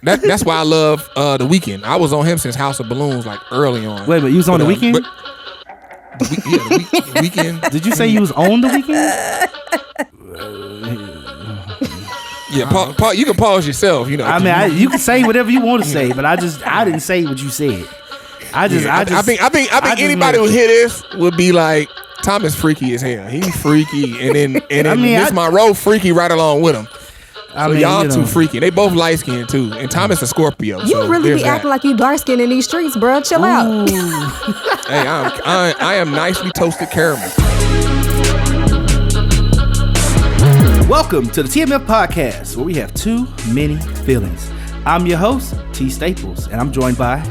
That's why I love The Weeknd. I was on him since House of Balloons, like early on. Wait, but you was on The Weeknd? The Weeknd. Did you say you was on The Weeknd? Yeah, Paul, you can pause yourself. You know. I mean, you can say whatever you want to say, but I didn't say what you said. I think anybody who hear this would be like, Thomas freaky as hell. He freaky, and then Miss Monroe freaky right along with him. So y'all too freaky. They both light skinned too, and Thomas a Scorpio. You so really be acting like you dark skinned in these streets, bro. Chill out. Hey, I am nicely toasted caramel. Welcome to the TMF Podcast, where we have too many feelings. I'm your host, T Staples, and I'm joined by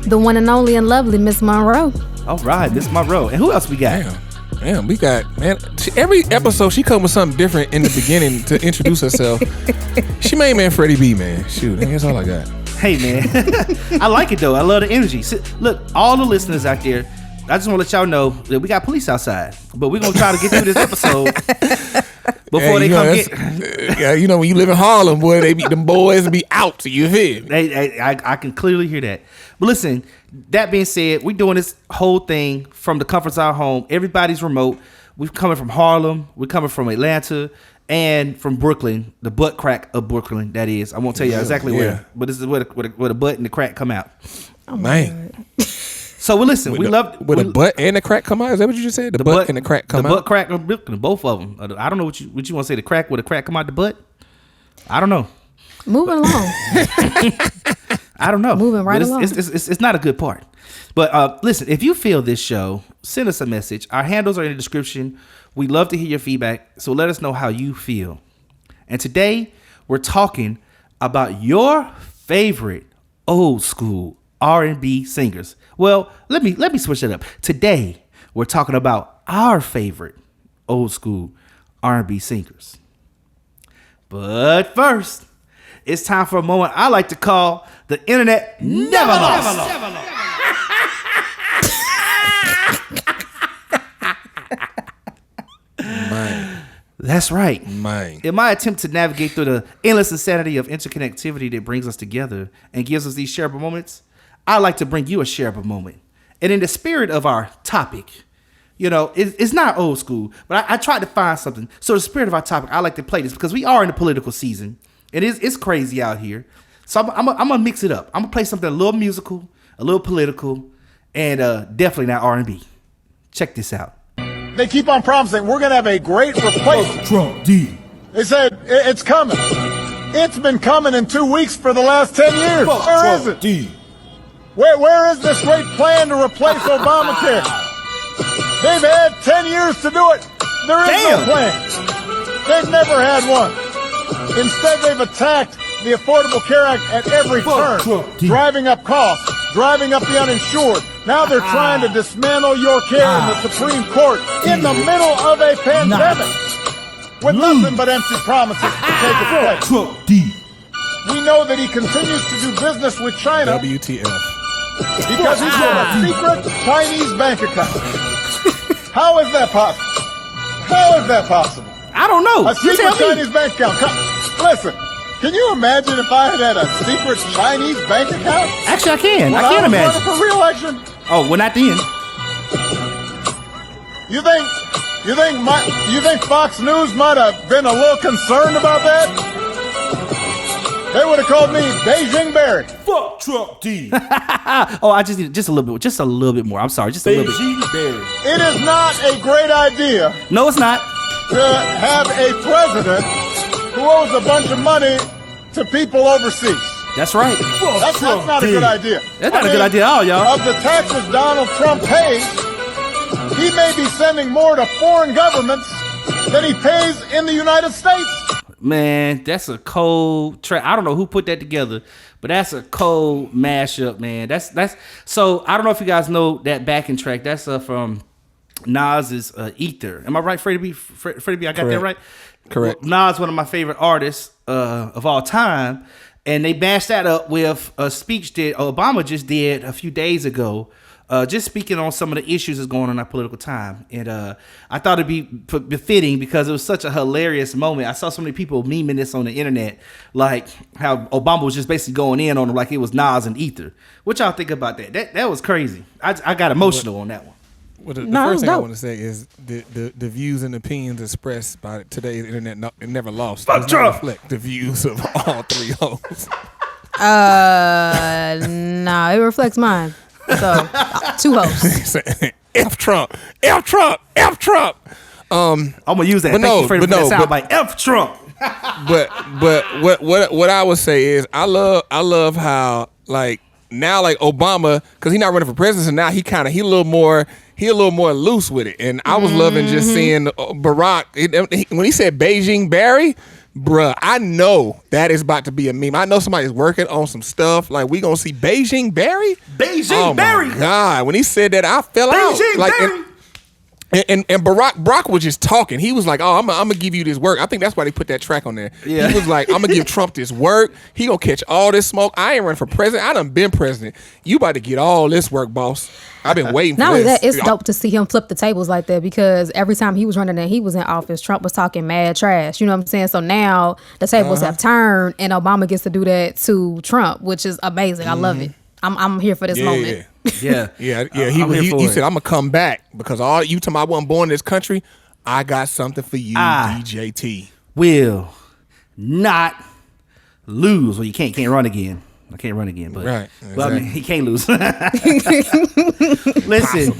the one and only and lovely Miss Monroe. All right, Miss Monroe. And who else we got? Damn, we got, man, every episode she come with something different in the beginning to introduce herself. She made man Freddie B, man. Shoot, that's all I got. Hey, man. I like it, though. I love the energy. Look, all the listeners out there, I just want to let y'all know that we got police outside, but we're going to try to get through this episode before they come get... Yeah, you know, when you live in Harlem, boy, them boys be out, you feel me? I can clearly hear that. But listen, that being said, we're doing this whole thing from the comforts of our home. Everybody's remote. We're coming from Harlem. We're coming from Atlanta and from Brooklyn, the butt crack of Brooklyn, that is. I won't tell you exactly where, but this is where the butt and the crack come out. Oh, man. So, well, listen, the butt and the crack come out? Is that what you just said? The butt and the crack come out? The butt crack of Brooklyn, both of them. I don't know what you want to say, the crack, where the crack come out the butt? I don't know. Moving along. I don't know. Moving right along. It's not a good part. But listen, if you feel this show, send us a message. Our handles are in the description. We love to hear your feedback, so let us know how you feel. And today, we're talking about your favorite old school R&B singers. Well, let me switch it up. Today, we're talking about our favorite old school R&B singers. But first, it's time for a moment I like to call the internet Neva Lost. Man. That's right. Man. In my attempt to navigate through the endless insanity of interconnectivity that brings us together and gives us these shareable moments, I like to bring you a shareable moment. And in the spirit of our topic, you know, it's not old school, but I tried to find something. So the spirit of our topic, I like to play this because we are in the political season. It's crazy out here. So I'm gonna mix it up. I'm gonna play something a little musical, a little political, and definitely not R&B. Check this out. They keep on promising we're gonna have a great replacement. Trump D. They said it's coming. It's been coming in 2 weeks for the last 10 years. Where is it? D. Where is this great plan to replace Obamacare? They've had 10 years to do it. There is no plan. They've never had one. Instead, they've attacked the Affordable Care Act at every turn, driving up costs, driving up the uninsured. Now they're trying to dismantle your care in the Supreme Court in the middle of a pandemic with nothing but empty promises to take effect. We know that he continues to do business with China. WTF. Because he's got a secret Chinese bank account. How is that possible? How is that possible? I don't know. A secret Chinese bank account. Listen, can you imagine if I had a secret Chinese bank account? Actually, I can. When I can imagine. For re-election. Oh, well, not then. You think Fox News might have been a little concerned about that? They would have called me Beijing Barry. Fuck Trump D. Oh, I just need just a little bit more. I'm sorry, just a little bit. Beijing Barry. It is not a great idea. No, it's not. To have a president who owes a bunch of money to people overseas. That's right. That's not a good idea. That's not a good idea at all, y'all. Of the taxes Donald Trump pays, he may be sending more to foreign governments than he pays in the United States. Man, that's a cold track. I don't know who put that together, but that's a cold mashup, man. That's so. I don't know if you guys know that backing track. That's from Nas's Ether. Am I right, Freddie B? Freddie B, I got that right? Correct. Nas, one of my favorite artists of all time, and they bashed that up with a speech that Obama just did a few days ago just speaking on some of the issues that's going on in our political time. And I thought it'd be befitting because it was such a hilarious moment. I saw so many people memeing this on the internet, like how Obama was just basically going in on him like it was Nas and Ether. What y'all think about that? That was crazy. I got emotional on that one. Well, the first thing I want to say is the views and opinions expressed by today's internet Never Lost does not reflect the views of all three hosts. No, it reflects mine. So, two hosts. F Trump, F Trump, F Trump. I'm gonna use that. Soundbite. F Trump. but what I would say is I love how like now like Obama, because he's not running for president, so now he a little more loose with it. And I was loving just seeing Barack when he said Beijing Barry. Bruh, I know that is about to be a meme. I know somebody's working on some stuff. Like, we gonna see Beijing Barry? Beijing Barry! Oh, my God. When he said that, I fell out. Like, Barry! And Barack was just talking. He was like, oh, I'm gonna give you this work. I think that's why they put that track on there. Yeah. He was like, I'm gonna give Trump this work. He gonna catch all this smoke. I ain't running for president. I done been president. You about to get all this work, boss. I've been waiting for Not only this. that, it's dope to see him flip the tables like that because every time he was running and he was in office, Trump was talking mad trash. You know what I'm saying? So now the tables have turned and Obama gets to do that to Trump, which is amazing. I love it. I'm here for this moment. Yeah. He said, I'm gonna come back because all you talking about I wasn't born in this country. I got something for you, DJT. Will not lose. Well, you can't run again. I can't run again, but right. Exactly. Well, I mean, he can't lose. Listen,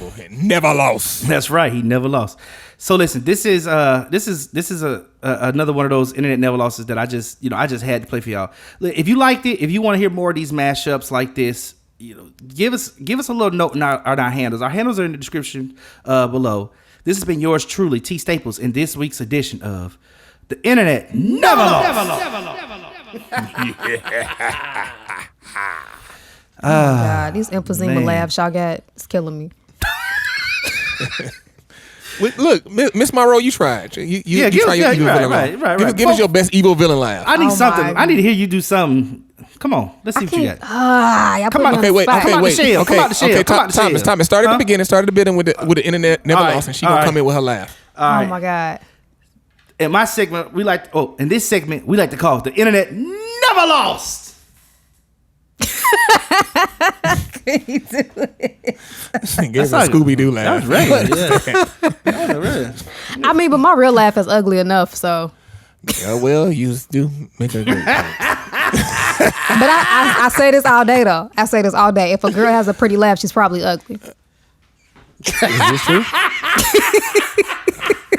never lost. That's right. He never lost. So listen, this is another one of those internet never losses that I just had to play for y'all. If you liked it, if you want to hear more of these mashups like this, give us a little note on our handles. Our handles are in the description below. This has been yours truly, T Staples, in this week's edition of the Internet Never Lost. Oh my God, these emphysema laughs y'all got is killing me. Look, Miss Monroe, you tried. You try your evil villain laugh. Give us your best evil villain laugh. I need something. I need to hear you do something. Come on, let's see what you got. Come on, wait. Come out the shell. Thomas, start at the beginning. Start at the beginning with the internet never lost, and she gonna come in with her laugh. Oh my God. In my segment, in this segment, we like to call it the Internet Never Lost. Can you do it? That's a Scooby-Doo laugh. That was regular. I mean, but my real laugh is ugly enough, so. Yeah, well, you do make a good laugh. But I say this all day, though. I say this all day. If a girl has a pretty laugh, she's probably ugly. Is this true?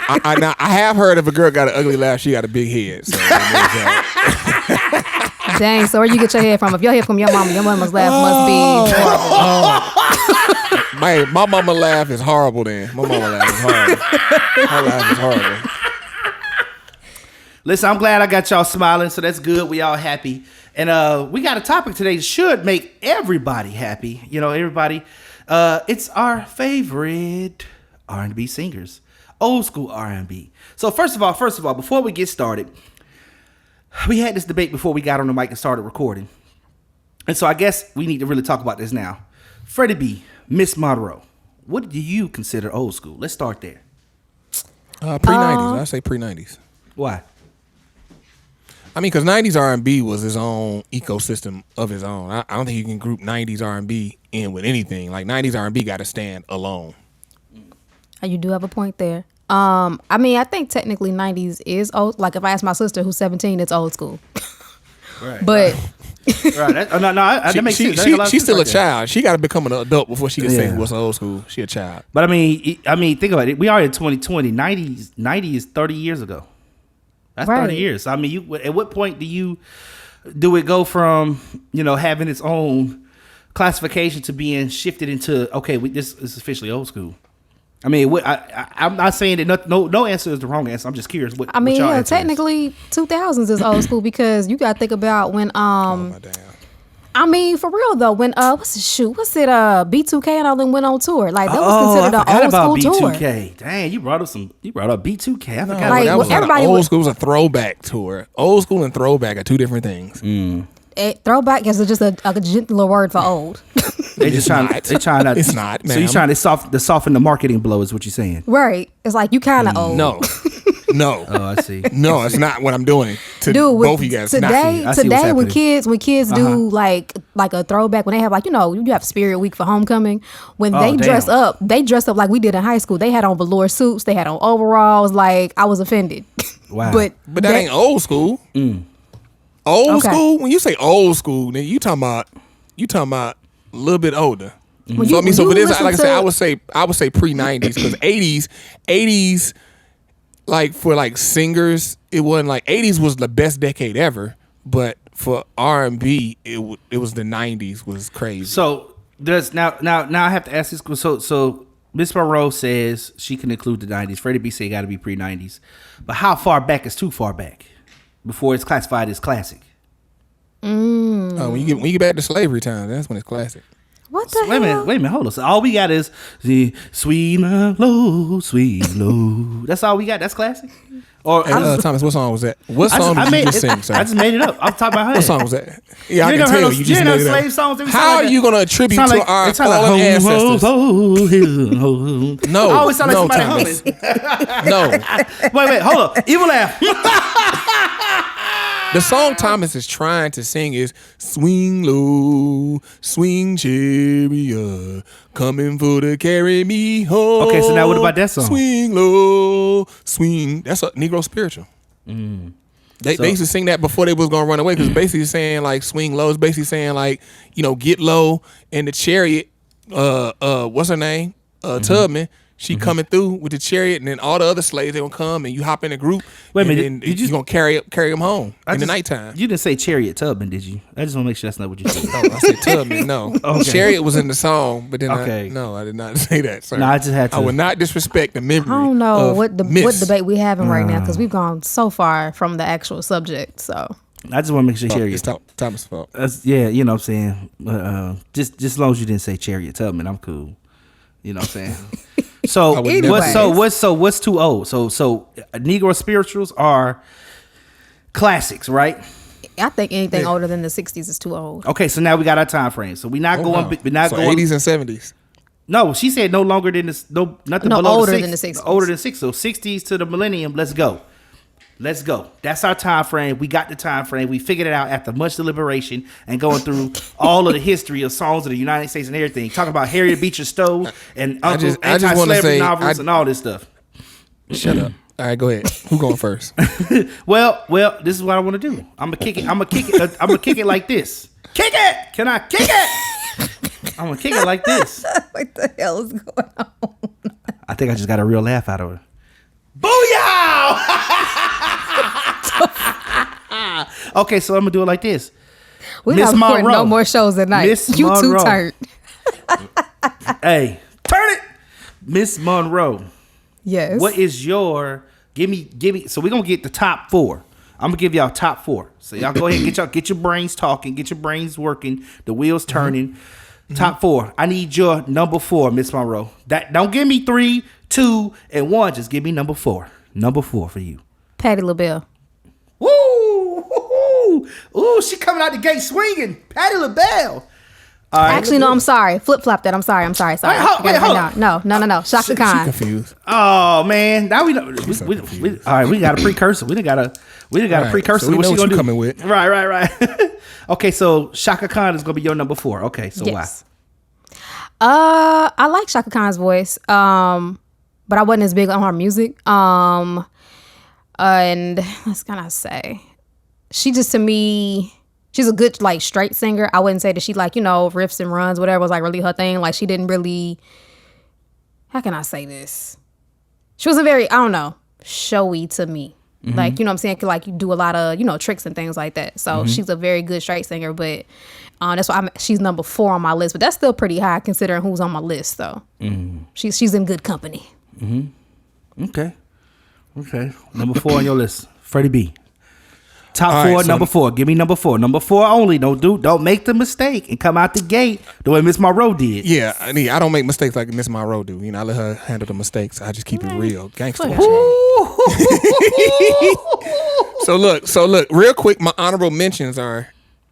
I have heard if a girl got an ugly laugh, she got a big head. So Dang, so where you get your head from? If your head from your mama's laugh must be horrible. My mama laugh is horrible then. My mama laugh is horrible. Her laugh is horrible. Listen, I'm glad I got y'all smiling, so that's good. We all happy. And we got a topic today that should make everybody happy. You know, everybody. It's our favorite R&B singers. Old school R&B. So first of all, before we get started, we had this debate before we got on the mic and started recording. And so I guess we need to really talk about this now. Freddie B, Miss Monroe, what do you consider old school? Let's start there. Pre-90s. I say pre-90s. Why? I mean, because 90s R&B was his own ecosystem of his own. I don't think you can group 90s R&B in with anything. Like, 90s R&B got to stand alone. You do have a point there. I mean, I think technically 90s is old. Like, if I ask my sister who's 17, it's old school. Right. But right. That makes sense. She's still a child. She got to become an adult before she can say what's old school. She a child. But I mean, think about it. We are in 2020. 90 is 30 years ago. That's right. 30 years. I mean, at what point do it go from, having its own classification to being shifted into, okay, this is officially old school? I mean, I'm not saying that no answer is the wrong answer. I'm just curious. What y'all answer technically, 2000s is old school because you got to think about when I mean, for real though, when what's it B2K and all them went on tour, like that was considered an old school tour. B2K. Dang, you brought up B2K. I forgot like, that was everybody old school was a throwback tour. Old school and throwback are two different things. Throwback is just a gentler word for old. They just trying. They trying to. It's not. So you trying to soften the marketing blow? Is what you're saying? Right. It's like you kind of old. No. No. Oh, I see. No, it's not what I'm doing to Dude, both of you guys. Today when kids do like a throwback, when they have like, you have Spirit Week for homecoming, when they dress up like we did in high school. They had on velour suits, they had on overalls. Like, I was offended. Wow. But that ain't old school. Old school? When you say old school, then you talking about a little bit older. Mm-hmm. So for this, like I said, I would say pre-90s, because 80s, like for like singers, it wasn't like 80s was the best decade ever, but for R&B, it was the 90s was crazy. So does now I have to ask this. So Miss Monroe says she can include the 90s. Freddie B said got to be pre-90s, but how far back is too far back before it's classified as classic? When you get back to slavery time, that's when it's classic. What the Wait hell? a minute, hold on. So all we got is the sweet love, sweet love. That's all we got. That's classic. Or Hey, Thomas, what song was that? What song did you just sing, sir? I just made it up. I'm talking about her. What song was that? Yeah, You I ain't can never tell heard you just made it up. slave songs? How are you going to attribute to our fallen ancestors? No, I always sound like no, somebody Thomas. humming. No. Wait, hold up. Evil laugh. The song Thomas is trying to sing is "Swing Low, Swing Chariot, coming for to carry me home." Okay, so now what about that song? Swing low, swing. That's a Negro spiritual. They used to sing that before they was gonna run away, because basically saying like swing low is basically saying like, get low. And the chariot, what's her name? Tubman. She coming through with the chariot, and then all the other slaves, they gonna come, and you hop in a group. Wait a minute, and you gonna carry them home in the nighttime. You didn't say Chariot Tubman, did you? I just want to make sure that's not what you said. Oh, I said Tubman. No, Okay. Chariot was in the song, but then Okay. I did not say that. Sir. No, I just had to. I would not disrespect the memory. I don't know of what Miss. debate we having right now, because we've gone so far from the actual subject. So I just want to make sure Chariot. It's Thomas' fault. Yeah, you know what I'm saying. Just as long as you didn't say Chariot Tubman, I'm cool. You know what I'm saying. So what's too old? So Negro spirituals are classics, right? I think anything older than the 60s is too old. Okay, so now we got our time frame. So we're not going 80s and 70s. No, she said no longer than this. Nothing No, below older the than the 60s. Older than 60s. So 60s to the millennium. Let's go. That's our time frame. We got the time frame. We figured it out after much deliberation and going through all of the history of songs of the United States and everything. Talking about Harriet Beecher Stowe and anti-slavery novels and all this stuff. Shut up. All right, go ahead. Who going first? Well, this is what I want to do. I'm gonna kick it like this. Kick it! Can I kick it? I'm gonna kick it like this. What the hell is going on? I think I just got a real laugh out of her. Booyah! Okay, so I'm gonna do it like this. We're not recording no more shows at night. Miss You Monroe. too turned. Hey, turn it, Miss Monroe. Yes. What is your give me? So we're gonna get the top 4. I'm gonna give y'all top 4. So y'all go ahead and get your brains talking, get your brains working, the wheels turning. Top 4. I need your number 4, Miss Monroe. Don't give me 3, 2, and 1. Just give me number 4. Number 4 for you. Patti LaBelle. Woo! Ooh, she coming out the gate swinging. Patti LaBelle. All right, Actually, no, I'm sorry. Flip-flop that. I'm sorry. Wait, hold on. No. Shaka Khan. Confused. Oh man, now we know. All right, we got a precursor. We done got a precursor. So we to what know she what gonna you do. coming with. Right. Okay, so Shaka Khan is gonna be your number 4. Okay, so Yes. I like Shaka Khan's voice, but I wasn't as big on her music. And what can I say? She just, to me, she's a good like straight singer. I wouldn't say that she like, riffs and runs, whatever was like really her thing. Like she didn't really, how can I say this? She wasn't very, I don't know, showy to me. Mm-hmm. Like, you know what I'm saying? Like you do a lot of, tricks and things like that. So she's a very good straight singer, but that's why she's number 4 on my list. But that's still pretty high considering who's on my list though. Mm-hmm. She's in good company. Mm-hmm. Okay. Number 4 on your list, Freddie B. Top All 4, right, so number 4. Give me number 4. Number 4 only. Don't make the mistake and come out the gate the way Miss Monroe did. Yeah, I don't make mistakes like Miss Monroe do. I let her handle the mistakes. I just keep it real, gangster. So look. Real quick, my honorable mentions are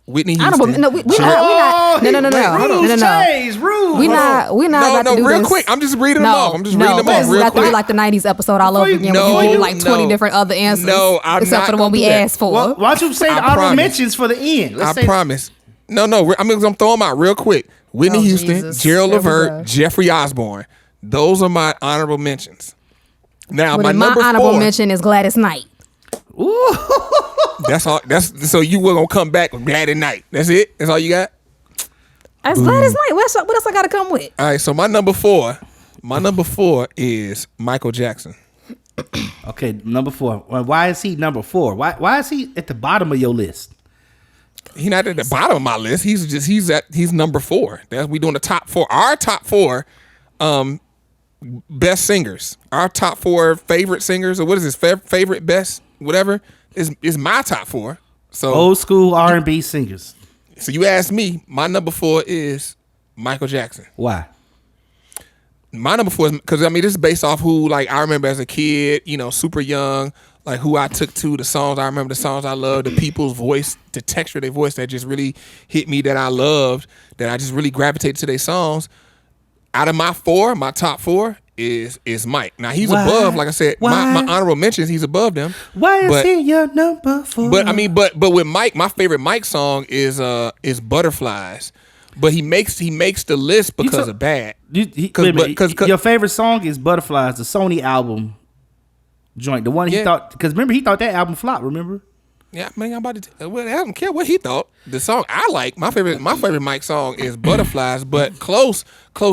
Whitney Houston. Honorable? No, we're not. Rules. We not about to do real this. quick. I'm just reading them off. Reading them off real got quick. to be like the 90s episode all over again. Where you like 20 different other answers. No, I'm except not for the one we asked for. Well, why don't you say the honorable mentions for the end? I promise. No. I'm throwing them out real quick. Whitney Houston, Jesus. Gerald Levert, Jeffrey Osborne. Those are my honorable mentions. Now, my number honorable 4 mention is Gladys Knight. Ooh. That's all. So you were gonna come back with Gladys Knight. That's it. That's all you got. That's Gladys Knight. What else I got to come with? All right. So my number 4 is Michael Jackson. Okay, number 4. Why is he number 4? Why is he at the bottom of your list? He's not at the bottom of my list. He's number 4. We doing the top 4. Our top 4, best singers. Our top 4 favorite singers, or what is this? Favorite, best, whatever is my top 4. So old school R&B singers. So you asked me. My number 4 is Michael Jackson. Why? My number 4 is because this is based off who I remember as a kid, super young, who I took to, the songs I remember, the songs I loved, the people's voice, the texture of their voice that just really hit me, that I loved, that I just really gravitated to their songs. Out of my top 4 is Mike. Now he's above, like I said, my honorable mentions. He's above them. Why is he your number 4? But with Mike, my favorite Mike song is Butterflies. But he makes the list because of Bad. Because your favorite song is Butterflies, the Sony album joint, the one he thought. Because remember, he thought that album flopped. Remember? Yeah, man, I'm about to. I don't care what he thought. The song I like, my favorite Mike song is Butterflies. But close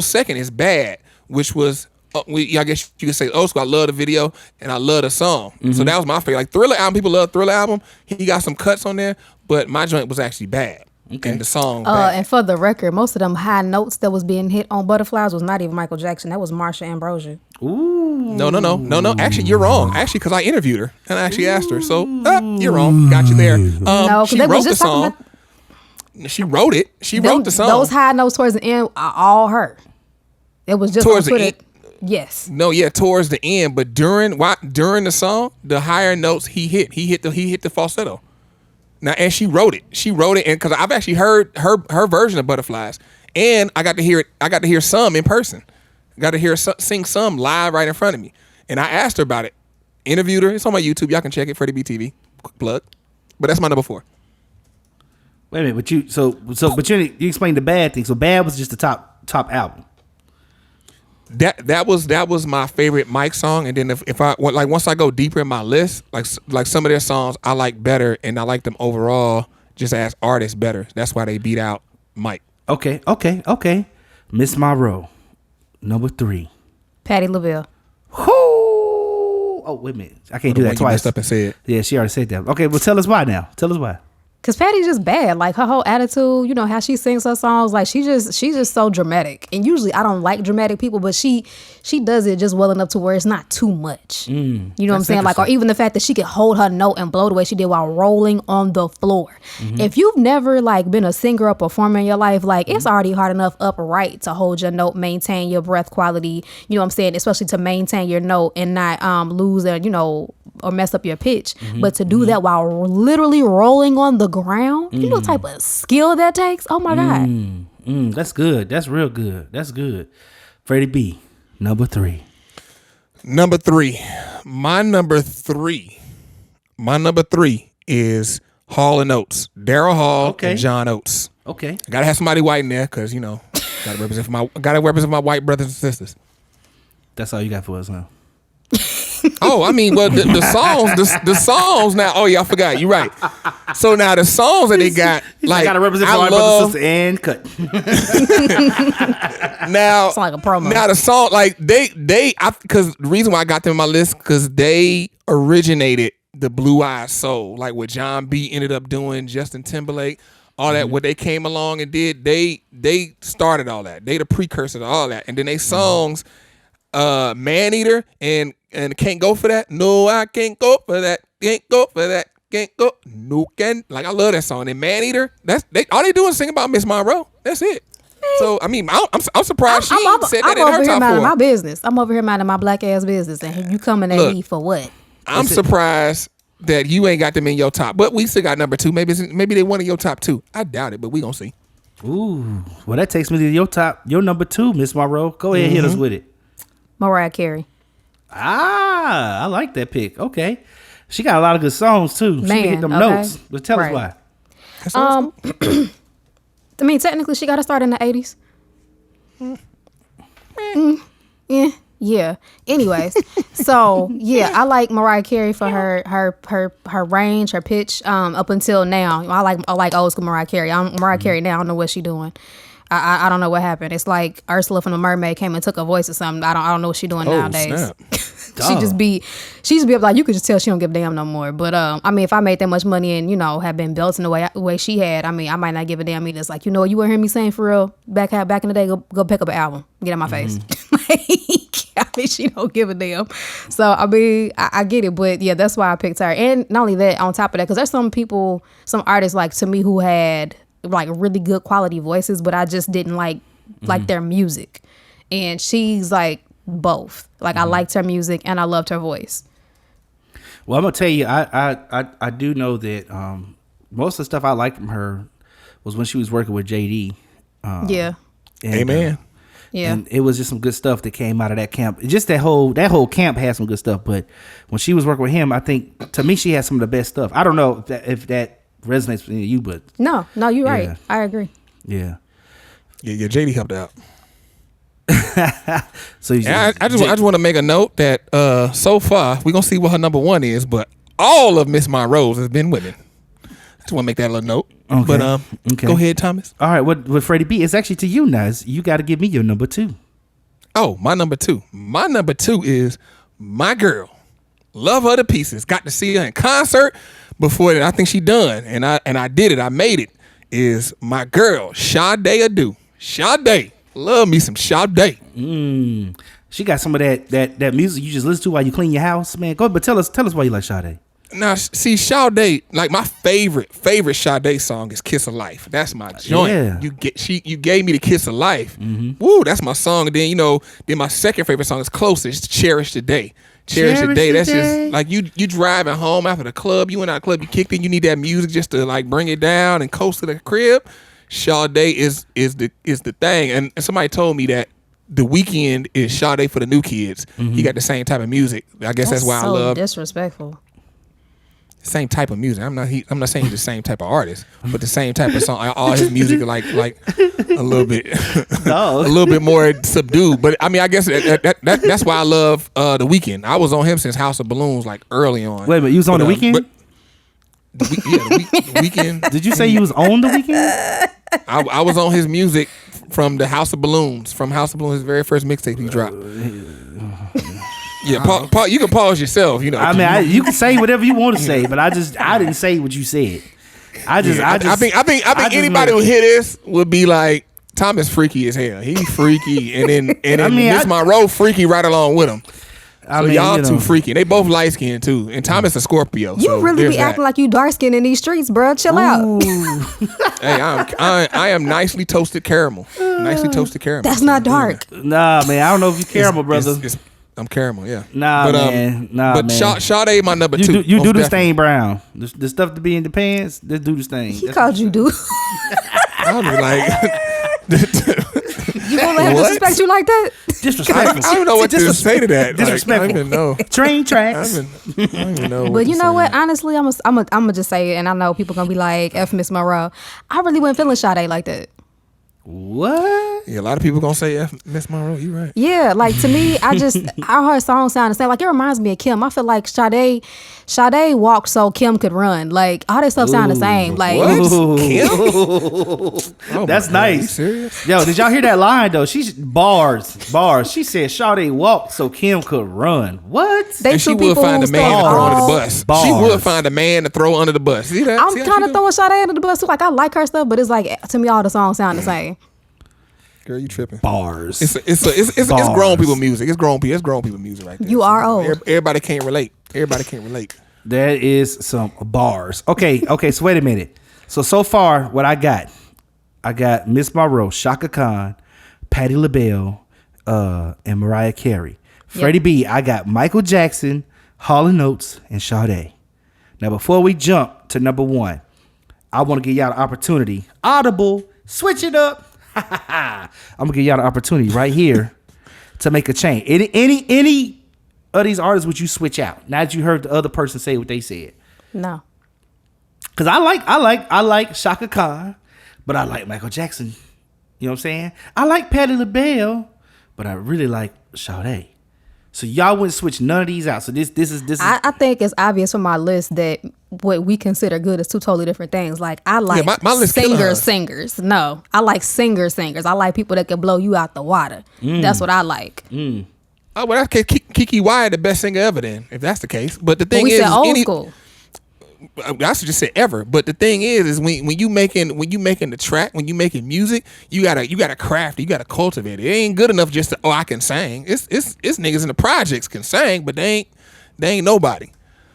second is Bad, which was. I guess you could say old school. I love the video and I love the song. Mm-hmm. So that was my favorite. Thriller album, people love Thriller album. He got some cuts on there, but my joint was actually Bad. Okay. And the song. And for the record, most of them high notes that was being hit on Butterflies was not even Michael Jackson. That was Marsha Ambrosius. Ooh. No. Actually, you're wrong. Actually, because I interviewed her and I actually asked her. So you're wrong. Got you there. No, she wrote the song. She wrote it. She wrote the song. Those high notes towards the end are all her. It was just towards the end. Yes. No, yeah, towards the end, but during the song, the higher notes he hit the falsetto. Now, and she wrote it, and because I've actually heard her version of Butterflies, and I got to hear it. I got to hear some in person. Got to hear her sing some live right in front of me, and I asked her about it. Interviewed her. It's on my YouTube. Y'all can check it. Freddie B TV. Quick plug. But that's my number 4. Wait a minute, but you explained the Bad thing. So Bad was just the top album. That was my favorite Mike song, and then if I once I go deeper in my list, like some of their songs I like better, and I like them overall just as artists better. That's why they beat out Mike. Okay. Miss Monroe, number 3. Patti LaBelle. Oh, wait a minute, I can't do that twice. Messed up and said. Yeah, she already said that. Okay, well tell us why now. Tell us why. Cause Patty's just bad. Like her whole attitude, how she sings her songs, like she's just so dramatic. And usually I don't like dramatic people, but she does it just well enough to where it's not too much. You know what I'm saying? Like, or even the fact that she can hold her note and blow the way she did while rolling on the floor. Mm-hmm. If you've never been a singer or performer in your life, it's already hard enough upright to hold your note, maintain your breath quality. You know what I'm saying? Especially to maintain your note and not lose or mess up your pitch. Mm-hmm. But to do that while literally rolling on the ground, you know what type of skill that takes? Oh my God. That's good. That's real good. That's good. Freddie B, number 3. Number 3. My number 3 is Hall & Oates. Daryl Hall and John Oates. Okay. I gotta have somebody white in there because gotta represent my white brothers and sisters. That's all you got for us, huh? The songs now. Oh yeah, I forgot. You're right. So now the songs that they got, I gotta represent my brother, sister, and cut. Now it's like a promo. Now the song, because the reason why I got them in my list because they originated the Blue Eyed Soul, like what John B ended up doing, Justin Timberlake, all that. What they came along and did, they started all that. They the precursor to all that, and then they songs. Man Eater and Can't Go For That. No, I can't go for that. Can't go for that. Can't go. No can. I love that song. And Man Eater, all they do is sing about Miss Monroe. That's it. So I'm surprised she said that in her top 4. I'm over here minding my business. I'm over here minding my black ass business, and you coming at me for what? I'm surprised that you ain't got them in your top, but we still got number 2. Maybe they one of your top 2. I doubt it, but we gonna see. Ooh, well, that takes me to your number 2, Miss Monroe. Go ahead, hit us with it. Mariah Carey. I like that pick. Okay, she got a lot of good songs too. She can hit them notes. But tell us why. I mean, technically, she got to start in the 80s. Yeah. Anyways, so yeah, I like Mariah Carey for her range, her pitch, up until now. I like old school Mariah Carey. Mariah Carey now, I don't know what she doing. I don't know what happened. It's like Ursula from the Mermaid came and took her voice or something. I don't know what she's doing nowadays. She just be up like, you could just tell she don't give a damn no more. But I mean, if I made that much money and have been built in the way she had, I mean, I might not give a damn either. It's like, you want to hear me sing for real back in the day, go pick up an album, get out my face. I mean, she don't give a damn. So I mean, I get it, but yeah, that's why I picked her. And not only that, on top of that, because there's some artists like to me who had like really good quality voices, but I just didn't like their music. And she's like both. Like I liked her music and I loved her voice. Well, I'm gonna tell you, I do know that most of the stuff I liked from her was when she was working with JD. Yeah. Amen. Yeah. And it was just some good stuff that came out of that camp. Just that whole camp had some good stuff. But when she was working with him, I think to me she had some of the best stuff. I don't know if that resonates with you, but no, you're right. I agree. Yeah. Yeah, JD helped out. So I just want to make a note that so far we're gonna see what her number 1 is, but all of Miss Monroe's has been women. I just want to make that little note. Okay. But okay. Go ahead, Thomas. All right, with Freddie B, it's actually to you, Naz. You got to give me your number 2. Oh, my number 2. My number 2 is my girl. Love her to pieces. Got to see her in concert before I think she done, and I did it. I made it. Is my girl Sade Adu. Sade, love me some Sade. She got some of that music you just listen to while you clean your house, man. Go, but tell us why you like Sade. Now, see, Sade, like my favorite Sade song is "Kiss of Life." That's my joint. Yeah. You gave me the kiss of life. Woo, that's my song. And then my second favorite song is closest, "Cherish the Day." Cherish the Day. That's just like you driving home after the club. You went out the club, you kicked in. You need that music just to like bring it down and coast to the crib. Sade is the thing. And somebody told me that The Weeknd is Sade for the new kids. He got the same type of music. I guess that's why I love. Disrespectful. Same type of music. I'm not saying he's the same type of artist, but the same type of song. All his music like a little bit, a little bit more subdued. But I mean, I guess that's why I love The Weeknd. I was on him since House of Balloons, like early on. Wait a minute, you was on The Weeknd? The Weeknd. Did you say you was on The Weeknd? I was on his music from the House of Balloons. From House of Balloons, his very first mixtape he dropped. Yeah, you can pause yourself. I mean, you can say whatever you want to say, but I didn't say what you said. I think anybody who hear this would be like, Thomas freaky as hell. He freaky, and then Miss Monroe freaky right along with him. So y'all two freaky. They both light skinned too, and Thomas a Scorpio. You really be acting like you dark skinned in these streets, bro. Chill out. Hey, I am nicely toasted caramel. Nicely toasted caramel. That's not dark. Nah, man. I don't know if you caramel, brother. I'm caramel, yeah. Nah, man. But Sade my number 2. You do the stain brown. The stuff to be in the pants, just do the stain. He called you dude. I was like, you gonna let him disrespect you like that? Disrespectful. I don't know what to say to that. Disrespectful. I don't even know. Train tracks. I don't even know. But you know what? Honestly, I'm gonna just say it, and I know people gonna be like, "F Miss Monroe." I really wasn't feeling Sade like that. What? Yeah, a lot of people gonna say F Miss Monroe. You right. Yeah, like to me, I heard songs sound the same. Like it reminds me of Kim. I feel like Sade walked so Kim could run. Like all that stuff sound the same. Like Kim? Oh, that's nice. Are you serious? Yo, did y'all hear that line though? She's bars. She said Sade walked so Kim could run. What? And she would find a man to throw under the bus. Bars. She would find a man to throw under the bus. See that? I'm kind of throwing Sade under the bus too. Like I like her stuff, but it's like to me all the songs sound the same. Girl, you tripping? Bars. It's grown people music. It's grown people music right there. You are old. Everybody can't relate. That is some bars. Okay. So wait a minute. So far, what I got Miss Monroe, Shaka Khan, Patti LaBelle, and Mariah Carey. Freddie B, I got Michael Jackson, Hall & Oates, and Sade. Now, before we jump to number 1, I want to give y'all the opportunity. Audible, Switch it up. I'm gonna give y'all the opportunity right here to make a change. Any of these artists would you switch out now that you heard the other person say what they said? No. Cause I like Shaka Khan, but I like Michael Jackson. You know what I'm saying? I like Patti LaBelle, but I really like Shoutout. So y'all wouldn't switch none of these out. So this is. I think it's obvious from my list that what we consider good is two totally different things. Like I like my list singers. No, I like singers. I like people that can blow you out the water. That's what I like. Oh, well, that's Kiki Wyatt, the best singer ever. Then, if that's the case, but the thing we is, said old school. I should just say ever, but the thing is when you making the track, when you making music, you gotta craft it, you gotta cultivate it. It ain't good enough just to I can sing. It's niggas in the projects can sing, but they ain't nobody.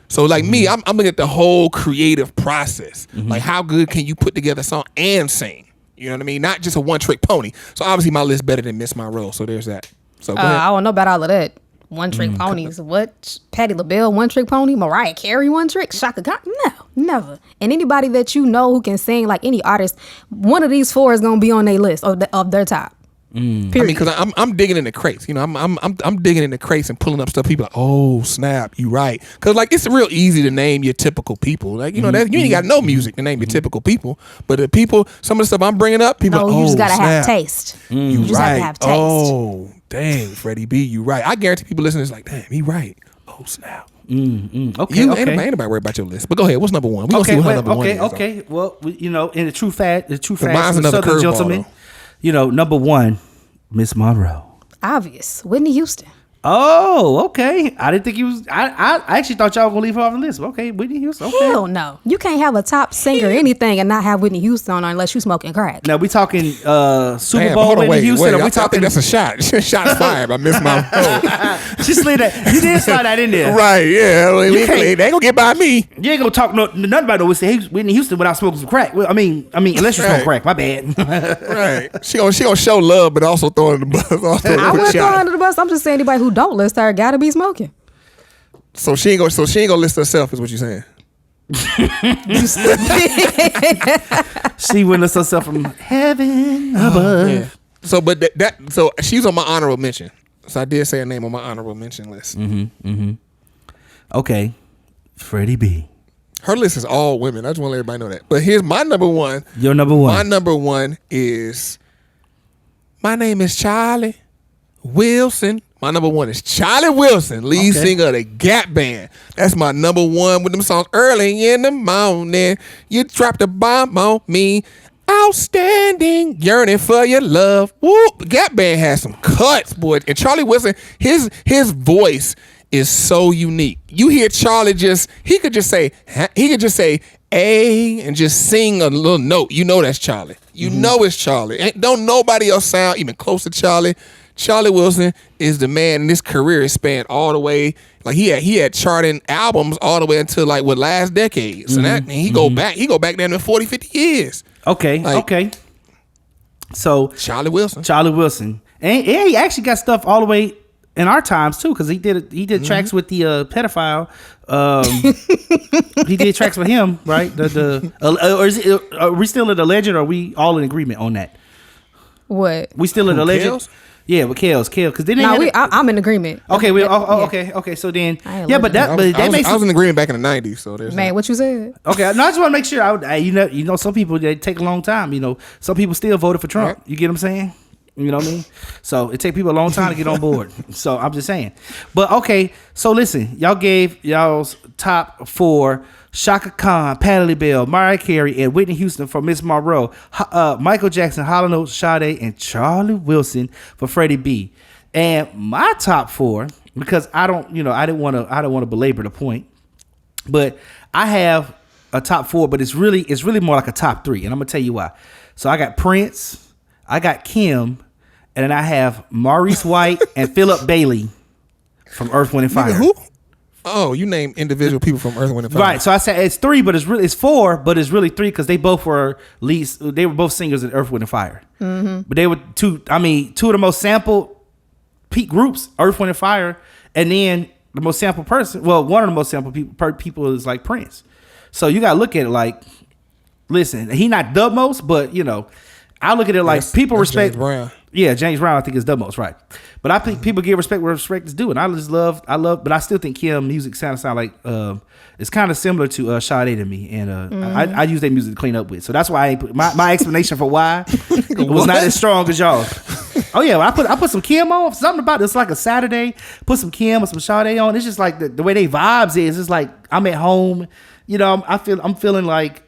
So like me, I'm looking at the whole creative process. Like how good can you put together a song and sing? You know what I mean? Not just a one trick pony. So obviously my list better than Miss Monroe. So there's that. So go ahead. I don't know about all of that. One trick ponies. What? Patti LaBelle, one trick pony. Mariah Carey, one trick. Shaka Khan? No, never. And anybody that you know who can sing, like any artist, one of these four is gonna be on their list of their top. Period. I mean, because I'm digging in the crates. You know, I'm digging in the crates and pulling up stuff. People like, oh snap, you right? Because like it's real easy to name your typical people. Like you know that you ain't got no music to name your typical people. But the people, some of the stuff I'm bringing up, people. No, like, you just gotta snap. have taste. You just have to have taste. Oh dang, Freddie B, you right. I guarantee people listening is like, damn, he right. Oh snap. Okay. Ain't nobody worry about your list. But go ahead. What's number one? We gonna see what number one is. Okay. Well, you know, in the true fact, mine's another Southern gentleman. though. You know, number one, Miss Monroe. Obvious. Whitney Houston. Oh, okay. I didn't think he was. I actually thought y'all were gonna leave her off the list. Okay, Whitney Houston. Okay. Hell no. You can't have a top singer or anything and not have Whitney Houston on unless you smoking crack. Now we talking Super Damn, Bowl hold on, Whitney Houston. Wait, We talking. I think that's a shot. Shots fired by Miss Monroe. She slid that. You did slide that in there. Right? Yeah. Well, they ain't gonna get by me. You ain't gonna talk nothing about no Whitney Houston without smoking some crack. Well, I mean, unless you smoke crack. My bad. Right. She gonna show love, but also throw in the bus. I wouldn't throw under the bus. I'm just saying anybody who don't list her gotta be smoking. So she ain't gonna list herself, is what you're saying. She wouldn't list herself from heaven above. Yeah. So, but so she's on my honorable mention. So I did say her name on my honorable mention list. Okay, Freddie B. Her list is all women. I just want to let everybody know that. But here's my number one. Your number one. My number one is. My name is Charlie Wilson. My number one is Charlie Wilson, lead singer of the Gap Band. That's my number one with them songs. Early in the morning, you dropped a bomb on me. Outstanding, yearning for your love. Whoop. Gap Band has some cuts, boy. And Charlie Wilson, his voice is so unique. You hear Charlie he could just say A and just sing a little note. You know that's Charlie. You know it's Charlie. Don't nobody else sound even close to Charlie. Charlie Wilson is the man, and his career is spanned all the way. Like he had charting albums all the way until like last decade. So that he go back down to 40, 50 years. Okay. So Charlie Wilson. And he actually got stuff all the way in our times too, because he did tracks with the pedophile. He did tracks with him, right? Are we still at the legend, or are we all in agreement on that? What? We still at the legend? Kales? Yeah, with Kales, because then I'm in agreement. Okay, okay. So then, I was in agreement back in the 90s. So there's man, what you said? Okay, no, I just want to make sure. You know, some people they take a long time. You know, some people still voted for Trump. Right. You get what I'm saying? You know what I mean? So it take people a long time to get on board. So I'm just saying. But okay, so listen, y'all gave y'all's top four: Shaka Khan, Patti LaBelle, Mariah Carey, and Whitney Houston for Miss Monroe, Michael Jackson, Hall & Oates, Sade, and Charlie Wilson for Freddie B. And my top four, because I don't want to belabor the point, but I have a top four, but it's really more like a top three, and I'm gonna tell you why. So I got Prince, I got Kim, and then I have Maurice White and Philip Bailey from Earth, Wind & Fire. Who? Oh, you name individual people from Earth, Wind & Fire. Right. So I said it's three, but it's four, but it's really three because they both were they were both singers in Earth, Wind & Fire. Mm-hmm. But they were two of the most sampled peak groups, Earth, Wind & Fire, and then the most sampled person. Well, one of the most sampled people is like Prince. So you gotta look at it like, listen, he not the most, but you know, I look at it like people respect James Brown. Yeah, James Brown I think is the most right. But I think people give respect where respect is due, and I love. But I still think Kim music sound like it's kind of similar to Sade to me, and I use their music to clean up with. So that's why I ain't put my explanation for why it was not as strong as y'all. Oh yeah, I put some Kim on. Something about it's like a Saturday. Put some Kim or some Sade on. It's just like the way they vibes is. It's like I'm at home. You know, I'm feeling like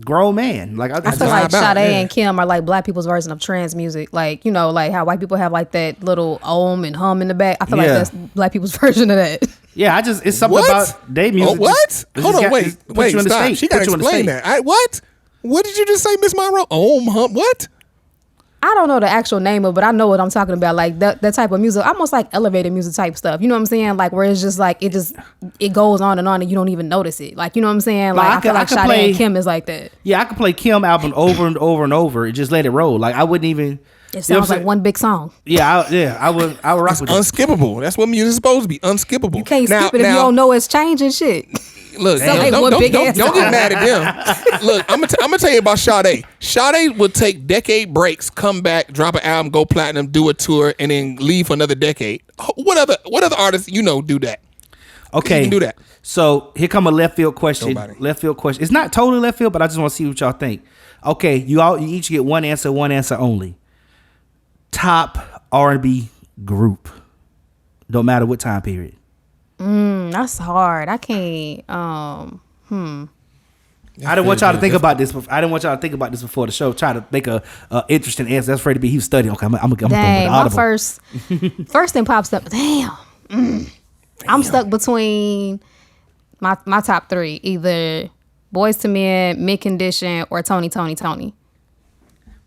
grown man. Like I feel like Sade and Kim are like black people's version of trance music. Like, you know, like how white people have like that little ohm and hum in the back. I feel like that's black people's version of that. Yeah, it's something about their music. Oh, what? Hold on, wait, stop. She gotta explain that. What? What did you just say, Miss Monroe? Ohm, hum, what? I don't know the actual name of it, but I know what I'm talking about. Like that type of music, almost like elevated music type stuff. You know what I'm saying? Like where it's just like it goes on and you don't even notice it. Like, you know what I'm saying? Like I feel like Sade and Kim is like that. Yeah, I could play Kim album over and over and over and just let it roll. Like I wouldn't even. It sounds like one big song. Yeah, I would rock with it. Unskippable. That's what music's supposed to be. Unskippable. You can't skip it if you don't know it's changing shit. Look, don't get mad at them. Look, I'm gonna tell you about Sade. Sade would take decade breaks, come back, drop an album, go platinum, do a tour, and then leave for another decade. What other artists do that? Okay, you can do that. So here come a left field question. Left field question. It's not totally left field, but I just want to see what y'all think. Okay, you each get one answer only. Top R&B group. Don't matter what time period. That's hard. I can't. I didn't want y'all to think about this. I didn't want y'all to think about this before the show. Try to make a interesting answer. That's Freddie B. He was studying. Okay, I'm gonna go with Audible. My first thing pops up. Damn. I'm stuck between my top three. Either Boyz II Men, Mid Condition, or Tony.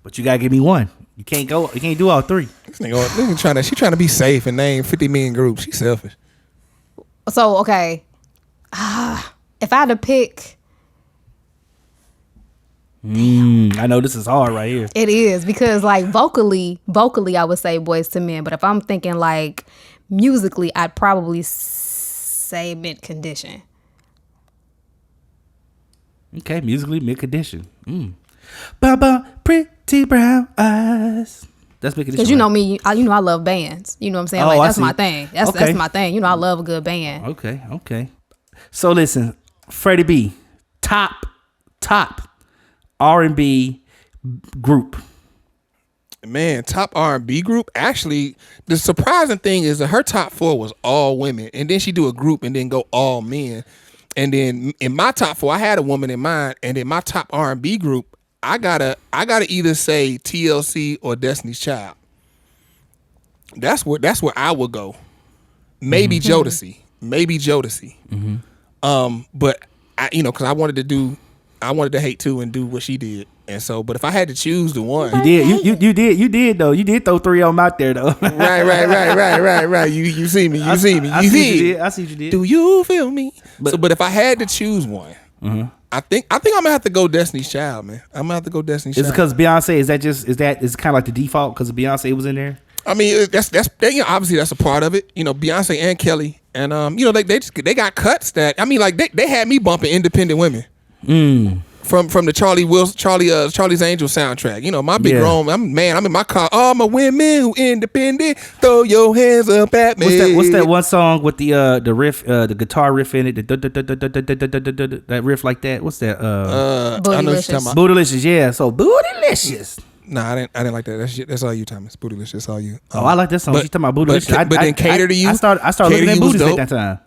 But you gotta give me one. You can't do all three. This nigga she trying to be safe and name 50 million groups. She's selfish. So, okay. If I had to pick. I know this is hard right here. It is because like vocally I would say Boyz II Men. But if I'm thinking like musically, I'd probably say Mid Condition. Okay, musically Mid Condition. Baba, pretty brown eyes. That's Mid Condition. Because you know me, I love bands. You know what I'm saying? Like that's my thing. That's my thing. You know, I love a good band. Okay. So listen, Freddie B, top R&B group. Man, top R&B group. Actually, the surprising thing is that her top 4 was all women, and then she do a group and then go all men. And then in my top 4, I had a woman in mind, and in my top R&B group, I gotta either say TLC or Destiny's Child. That's where I would go. Maybe Jodeci. But I, because I wanted to hate too and do what she did. And so, but if I had to choose the one, you did though. You did throw 3 of them out there though. Right. You see me. I see what you did. Do you feel me? But if I had to choose one, I think I'm gonna have to go Destiny's Child, man. I'm gonna have to go Destiny's Child. Is it because Beyonce? Is kind of like the default because Beyonce was in there? I mean, that's obviously that's a part of it. Beyonce and Kelly, and they got cuts that they had me bumping independent women. From the Charlie's Angels soundtrack. My big grown I'm in my car. All my women who independent, throw your hands up at me. What's that one song with the riff, the guitar riff in it, that riff like that? What's that? Bootylicious. Bootylicious, yeah. So Bootylicious. Nah, I didn't like that. That's all you, Thomas. Bootylicious, that's all you. I like that song. She's talking about Bootylicious. But then Cater to You. I started looking at booties at that time.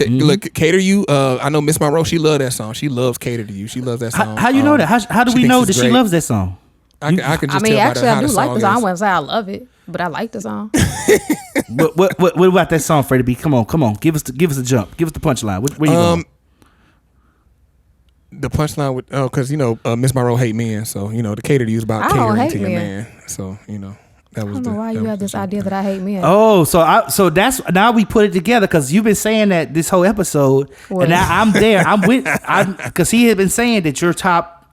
Look, Cater to You. I know Miss Monroe. She loves that song. She loves Cater to You. She loves that song. How you know that? How do we know that she loves that song? I can just tell actually, by I do the like the song. I is. wouldn't say I love it, but I like the song. What about that song, Freddie B? Come on. Give us a jump. Give us the punchline. Where you going? The punchline with because Miss Monroe hate men, so the Cater to You is about catering to your man. So that was. I don't know why you have this idea that I hate men. Oh, so that's now we put it together because you've been saying that this whole episode, and now I'm there. Because he had been saying that your top,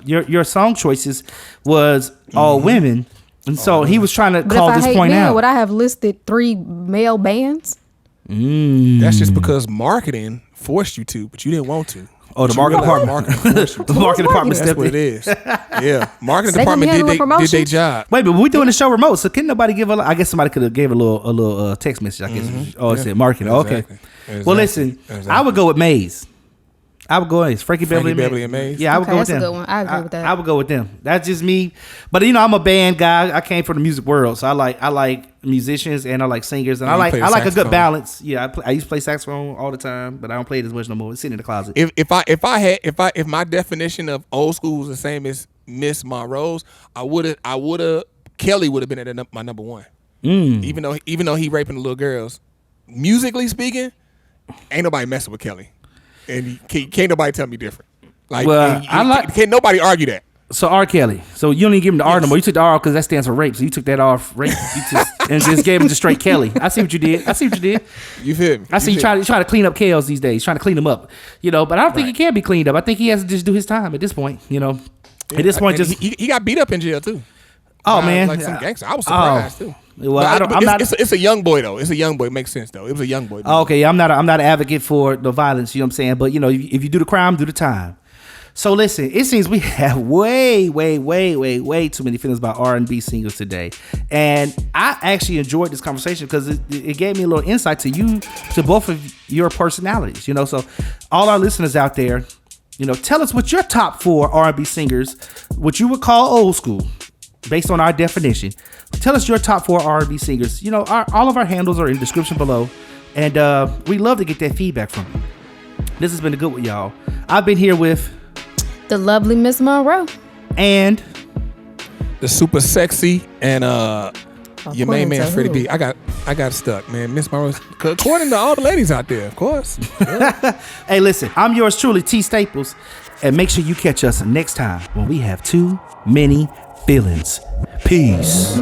your song choices was all women, and so he was trying to call this point out. Would I have listed 3 male bands? That's just because marketing forced you to, but you didn't want to. Oh, the marketing department. The marketing department That's stepped what in. it is. Yeah, marketing They gonna department handle the did their promotion? job. Wait, but we doing the show remote, so couldn't nobody give I guess somebody could have gave a little text message. I guess. Oh, it said marketing. Okay. Exactly. Well, listen, I would go with Maze. I would go with Frankie Beverly and Maze. Yeah, I would Okay, go with that's a them. good one. I agree with that. I would go with them. That's just me. But I'm a band guy. I came from the music world, so I like musicians and I like singers and I like a good saxophone. balance. Yeah, I used to play saxophone all the time, but I don't play it as much no more. It's sitting in the closet. If my definition of old school was the same as Miss Monroe's, Kelly would have been at my number one. Even though he raping the little girls, musically speaking, ain't nobody messing with Kelly. And can't nobody tell me different. Like, well, can't nobody argue that. So R. Kelly. So you don't even give him the R no more. You took the R because that stands for rape. So you took that off rape and just gave him just straight Kelly. I see what you did. You feel me? I see you trying to clean up Kales these days. Trying to clean them up. But I don't think he can be cleaned up. I think he has to just do his time at this point. At this point, just he got beat up in jail too. Oh man, like some gangster. I was surprised too. Well, I'm not. It's a young boy though. It's a young boy. It makes sense though. It was a young boy. Okay, I'm not an advocate for the violence. You know what I'm saying? But if you do the crime, do the time. So listen, it seems we have way too many feelings about R&B singers today, and I actually enjoyed this conversation because it gave me a little insight to both of your personalities. So all our listeners out there, tell us what your top 4 R&B singers, what you would call old school, based on our definition. Tell us your top 4 R&B singers. All of our handles are in the description below, and we love to get that feedback from you. This has been a good one, y'all. I've been here with the lovely Miss Monroe and the super sexy and your main man Freddie B. I got stuck, man. Miss Monroe, according to all the ladies out there, of course. Yeah. Hey, listen, I'm yours truly, T Staples, and make sure you catch us next time when we have too many feelings. Peace.